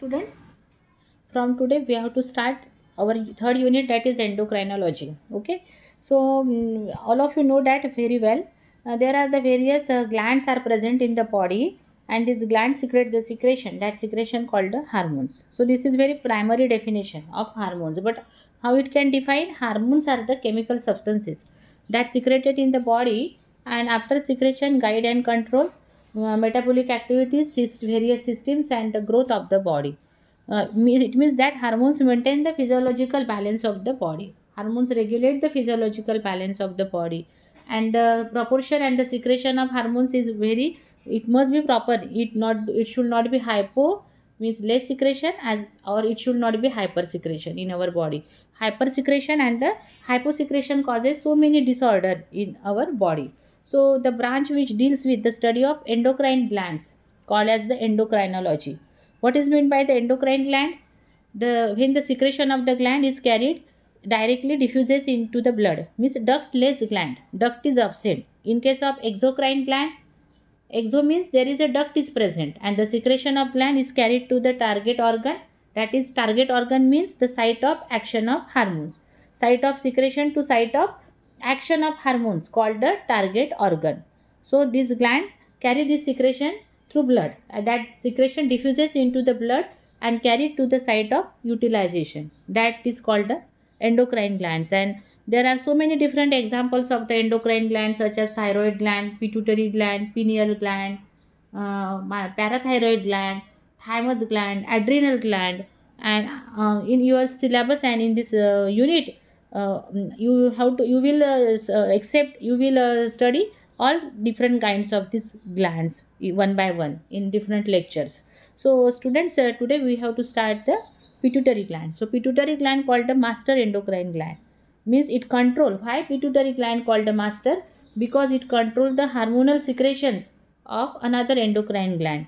student, from today we have to start our third unit, that is endocrinology. Okay, so all of you know that very well. There are the various glands are present in the body, and these glands secrete the secretion, that secretion called the hormones. So this is very primary definition of hormones. But how it can define? Hormones are the chemical substances that secreted in the body, and after secretion guide and control metabolic activities, various systems, and the growth of the body. It means that hormones maintain the physiological balance of the body. Hormones regulate the physiological balance of the body, and the proportion and the secretion of hormones is very. It must be proper. It should not be hypo, means less secretion, as or it should not be hyper secretion in our body. Hyper secretion and the hyposecretion causes so many disorder in our body. So the branch which deals with the study of endocrine glands, called as the endocrinology. What is meant by the endocrine gland? When the secretion of the gland is carried directly diffuses into the blood, means ductless gland. Duct is absent. In case of exocrine gland, exo means there is a duct is present, and the secretion of gland is carried to the target organ. That is, target organ means the site of action of hormones. Site of secretion to site of action of hormones called the target organ. So this gland carry this secretion through blood. That secretion diffuses into the blood and carried to the site of utilization. That is called the endocrine glands. And there are so many different examples of the endocrine glands, such as thyroid gland, pituitary gland, pineal gland, parathyroid gland, thymus gland, adrenal gland. And in your syllabus and in this unit, you will study all different kinds of these glands one by one in different lectures. So students, today we have to start the pituitary gland. So pituitary gland called the master endocrine gland, means it control. Why pituitary gland called the master? Because it control the hormonal secretions of another endocrine gland.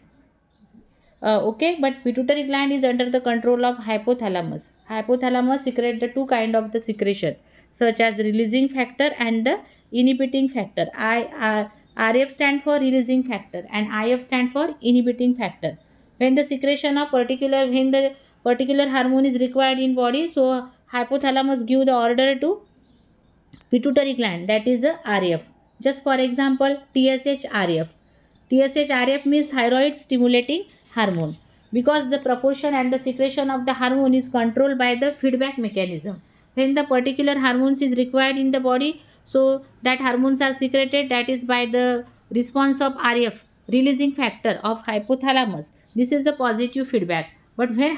Okay, but pituitary gland is under the control of hypothalamus. Hypothalamus secrete the two kind of the secretion, such as releasing factor and the inhibiting factor. RF stand for releasing factor and IF stand for inhibiting factor. When the secretion of when the particular hormone is required in body, so hypothalamus give the order to pituitary gland, that is a RF. Just for example, TSH RF. TSH RF means thyroid stimulating hormone, because the proportion and the secretion of the hormone is controlled by the feedback mechanism. When the particular hormones is required in the body, so that hormones are secreted, that is by the response of RF, releasing factor of hypothalamus. This is the positive feedback. But when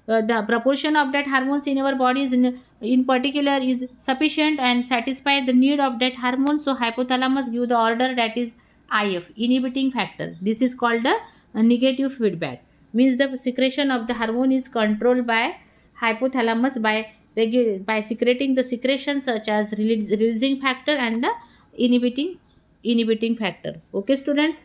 the proportion of that hormones in our body is in particular is sufficient and satisfy the need of that hormone, so hypothalamus give the order, that is IF, inhibiting factor. This is called the negative feedback, means the secretion of the hormone is controlled by hypothalamus by secreting the secretions such as releasing factor and the inhibiting factor. Okay students,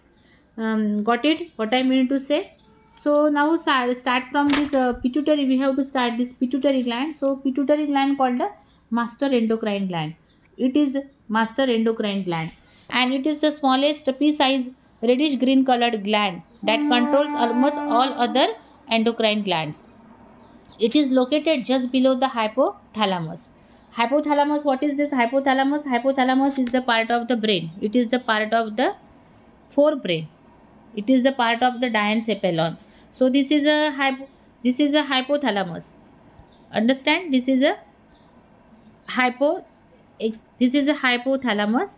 got it what I mean to say? So now start from this pituitary. We have to start this pituitary gland. So pituitary gland called the master endocrine gland. It is master endocrine gland, and it is the smallest pea-size reddish green colored gland that controls almost all other endocrine glands. It is located just below the hypothalamus. Hypothalamus, what is this hypothalamus? Hypothalamus is the part of the brain. It is the part of the forebrain. It is the part of the diencephalon. So this is a hypothalamus. Understand? This is a hypothalamus,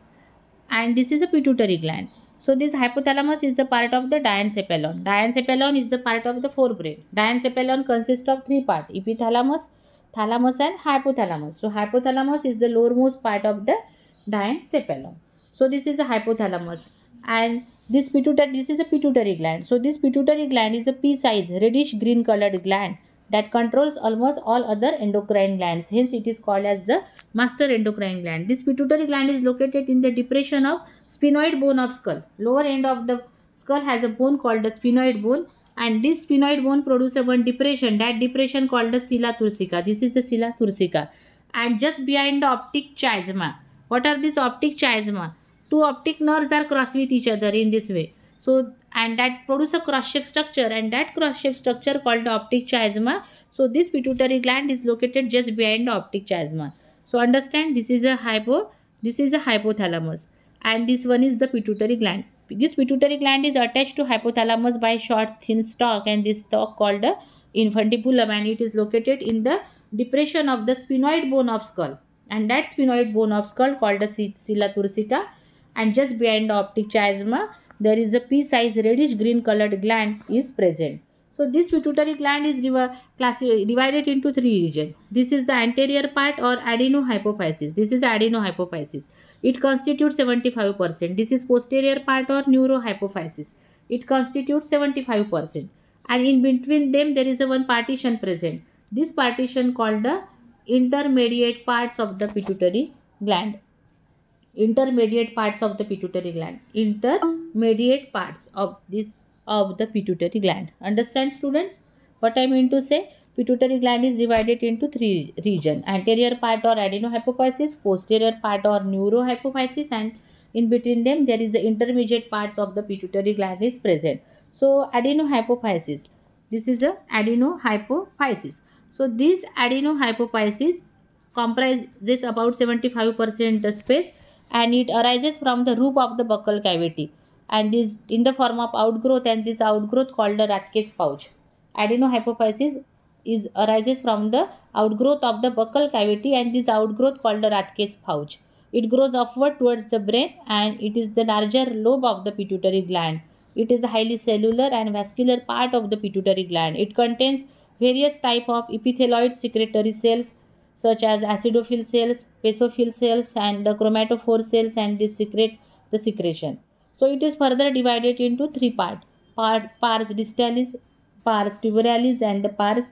and this is a pituitary gland. So this hypothalamus is the part of the diencephalon. Diencephalon is the part of the forebrain. Diencephalon consists of three parts: epithalamus, thalamus, and hypothalamus. So hypothalamus is the lowermost part of the diencephalon. So this is a hypothalamus, and this is a pituitary gland. So this pituitary gland is a pea-size reddish green colored gland that controls almost all other endocrine glands. Hence it is called as the master endocrine gland. This pituitary gland is located in the depression of sphenoid bone of skull. Lower end of the skull has a bone called the sphenoid bone, and this sphenoid bone produces one depression. That depression called the sella turcica. This is the sella turcica. And just behind the optic chiasma. What are these optic chiasma? Two optic nerves are crossed with each other in this way. So and that produce a cross shape structure, and that cross shape structure called the optic chiasma. So this pituitary gland is located just behind the optic chiasma. So understand, this is a hypothalamus, and this one is the pituitary gland. This pituitary gland is attached to hypothalamus by short thin stalk, and this stalk called the infundibulum, and it is located in the depression of the sphenoid bone of skull, and that sphenoid bone of skull called the sella turcica. And just behind the optic chiasma there is a pea-sized reddish green colored gland is present. So this pituitary gland is divided into three regions. This is the anterior part or adenohypophysis. This is adenohypophysis. It constitutes 75%. This is posterior part or neurohypophysis. It constitutes 75%. And in between them there is a one partition present. This partition called the intermediate parts of the pituitary gland. Intermediate parts of the pituitary gland. Intermediate parts of the pituitary gland. Understand, students, what I mean to say? Pituitary gland is divided into three regions: anterior part or adenohypophysis, posterior part or neurohypophysis, and in between them there is the intermediate parts of the pituitary gland is present. So adenohypophysis, this is a adenohypophysis. So this adenohypophysis comprises about 75% space, and it arises from the roof of the buccal cavity, and is in the form of outgrowth, and this outgrowth called the Rathke's pouch. Adenohypophysis is arises from the outgrowth of the buccal cavity, and this outgrowth called the Rathke's pouch. It grows upward towards the brain, and it is the larger lobe of the pituitary gland. It is a highly cellular and vascular part of the pituitary gland. It contains various type of epithelioid secretory cells such as acidophil cells, basophil cells, and the chromatophore cells, and this secrete the secretion. So it is further divided into three parts: pars distalis, pars tuberalis, and the pars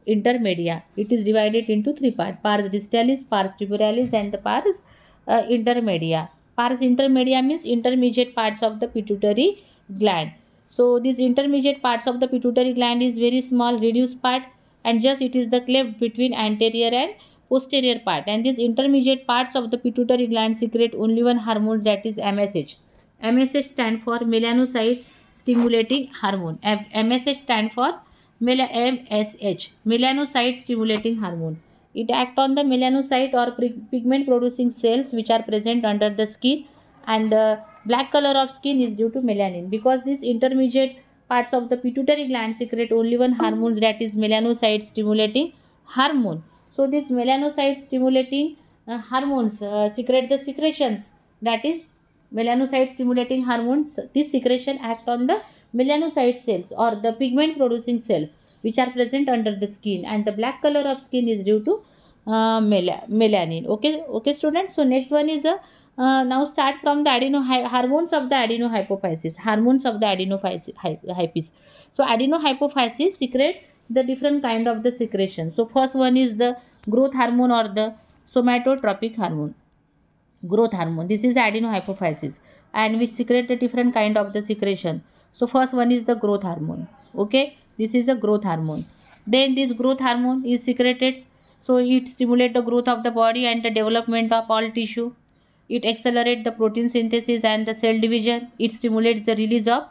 intermedia. It is divided into three parts: pars distalis, pars tuberalis, and the pars intermedia. Pars intermedia means intermediate parts of the pituitary gland. So these intermediate parts of the pituitary gland is very small reduced part, and just it is the cleft between anterior and posterior part, and these intermediate parts of the pituitary gland secrete only one hormone, that is MSH. MSH stand for melanocyte stimulating hormone. MSH stand for MSH, melanocyte stimulating hormone. It acts on the melanocyte or pigment producing cells which are present under the skin, and the black color of skin is due to melanin, because these intermediate parts of the pituitary gland secrete only one hormone, that is melanocyte stimulating hormone. So these melanocyte stimulating hormones secrete the secretions, that is melanocyte stimulating hormones. This secretion act on the melanocyte cells or the pigment producing cells which are present under the skin, and the black color of skin is due to melanin. Okay students. So next one is a now start from the hormones of the adenohypophysis. Hormones of the adenohypophysis. So adenohypophysis secrete the different kind of the secretion. So first one is the growth hormone or the somatotropic hormone. Growth hormone, this is adenohypophysis, and which secrete a different kind of the secretion. So first one is the growth hormone. Okay, this is a growth hormone. Then this growth hormone is secreted, so it stimulates the growth of the body and the development of all tissue. It accelerates the protein synthesis and the cell division. It stimulates the release of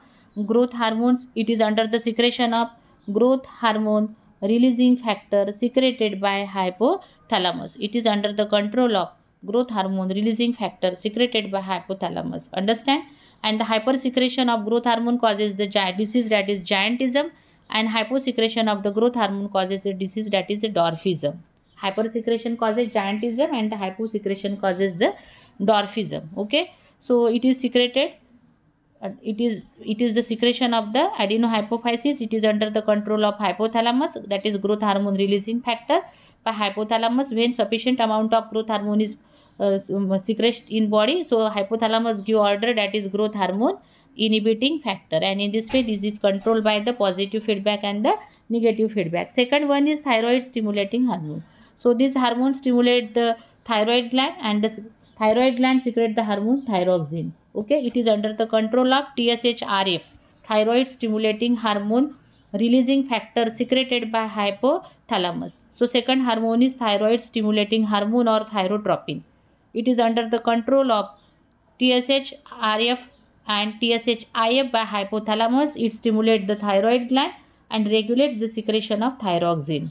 growth hormones. It is under the secretion of growth hormone releasing factor secreted by hypothalamus. It is under the control of growth hormone releasing factor secreted by hypothalamus. Understand? And the hypersecretion of growth hormone causes the disease, that is giantism, and hyposecretion of the growth hormone causes the disease, that is the dwarfism. Hypersecretion causes giantism, and the hyposecretion causes the dwarfism. Okay, so it is secreted. It is the secretion of the adenohypophysis. It is under the control of hypothalamus, that is growth hormone releasing factor by hypothalamus. When sufficient amount of growth hormone is secreted in body, so hypothalamus give order, that is growth hormone inhibiting factor, and in this way this is controlled by the positive feedback and the negative feedback. Second one is thyroid stimulating hormone. So this hormone stimulate the thyroid gland, and the thyroid gland secrete the hormone thyroxine. Okay, it is under the control of TSHRF, thyroid stimulating hormone releasing factor secreted by hypothalamus. So second hormone is thyroid stimulating hormone or thyrotropin. It is under the control of TSHRF and TSHIF by hypothalamus. It stimulates the thyroid gland and regulates the secretion of thyroxine.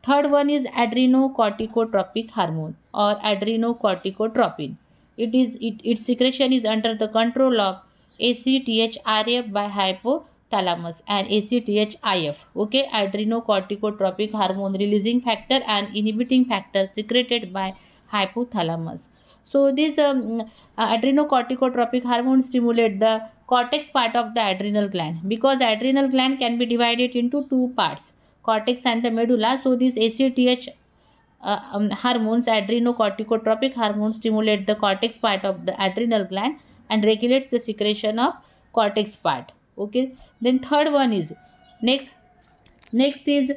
Third one is adrenocorticotropic hormone or adrenocorticotropin. Its secretion is under the control of ACTHRF by hypothalamus and ACTHIF. Okay, adrenocorticotropic hormone releasing factor and inhibiting factor secreted by hypothalamus. So this adrenocorticotropic hormone stimulate the cortex part of the adrenal gland, because adrenal gland can be divided into two parts, cortex and the medulla. So this ACTH hormones, adrenocorticotropic hormones, stimulate the cortex part of the adrenal gland and regulates the secretion of cortex part. Okay, then third one is next is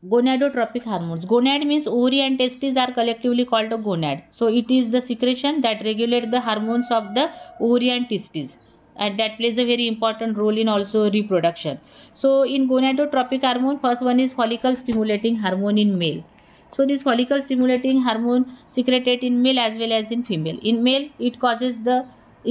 gonadotropic hormones. Gonad means ovary and testes are collectively called a gonad. So it is the secretion that regulates the hormones of the ovary and testes, and that plays a very important role in also reproduction. So in gonadotropic hormone, first one is follicle stimulating hormone in male. So this follicle stimulating hormone secreted in male as well as in female. In male, it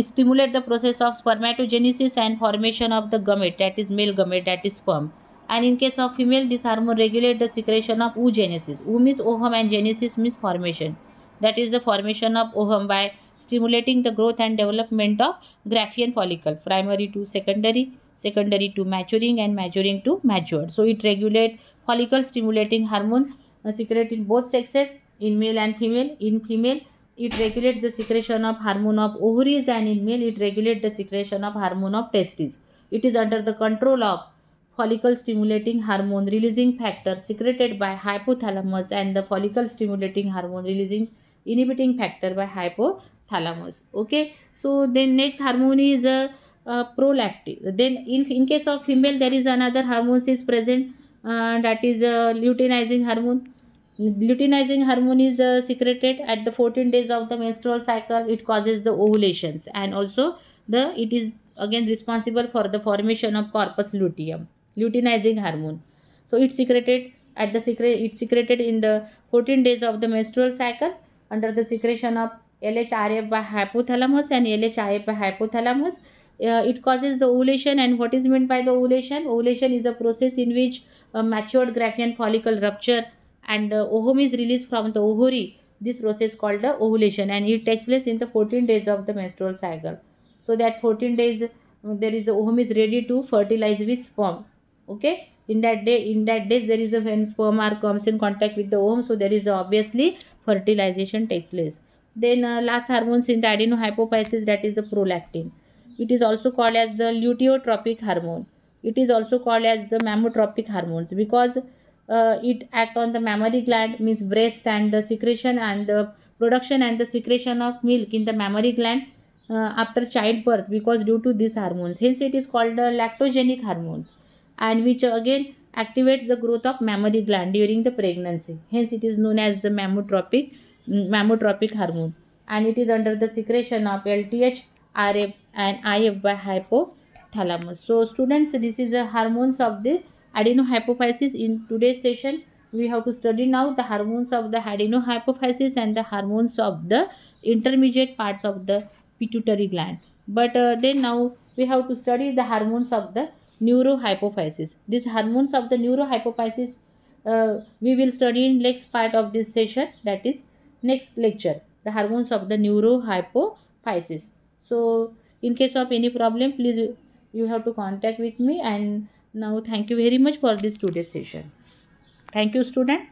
stimulates the process of spermatogenesis and formation of the gamete, that is male gamete, that is sperm. And in case of female, this hormone regulates the secretion of oogenesis. Oo means ovum and genesis means formation. That is the formation of ovum by stimulating the growth and development of Graafian follicle, primary to secondary, secondary to maturing, and maturing to matured. So it regulates follicle stimulating hormone secreted in both sexes, in male and female. In female, it regulates the secretion of hormone of ovaries, and in male, it regulates the secretion of hormone of testes. It is under the control of follicle stimulating hormone releasing factor secreted by hypothalamus and the follicle stimulating hormone releasing inhibiting factor by hypothalamus. Okay, so then next hormone is prolactin. Then in case of female, there is another hormone is present, that is luteinizing hormone. Luteinizing hormone is secreted at the 14 days of the menstrual cycle. It causes the ovulations, and also it is again responsible for the formation of corpus luteum. Luteinizing hormone. So it's secreted in the 14 days of the menstrual cycle under the secretion of LHRF by hypothalamus and LHIF by hypothalamus. It causes the ovulation. And what is meant by the ovulation? Ovulation is a process in which a matured Graafian follicle rupture and ovum is released from the ovary. This process called the ovulation, and it takes place in the 14 days of the menstrual cycle. So that 14 days there is the ovum is ready to fertilize with sperm. Okay, in that days there is a, when sperm comes in contact with the ovum, so there is obviously fertilization takes place. Then last hormones in the adenohypophysis, that is a prolactin. It is also called as the luteotropic hormone. It is also called as the mammotropic hormones, because it act on the mammary gland, means breast, and the secretion and the production and the secretion of milk in the mammary gland after childbirth, because due to these hormones. Hence it is called the lactogenic hormones, and which again activates the growth of mammary gland during the pregnancy. Hence it is known as the mammotropic hormone, and it is under the secretion of LTH, RF and IF by hypothalamus. So students, this is the hormones of the adenohypophysis. In today's session, we have to study now the hormones of the adenohypophysis and the hormones of the intermediate parts of the pituitary gland. But then now we have to study the hormones of the neurohypophysis. These hormones of the neurohypophysis we will study in next part of this session, that is next lecture, the hormones of the neurohypophysis. So in case of any problem, please you have to contact with me. And now thank you very much for this today's session. Thank you, student.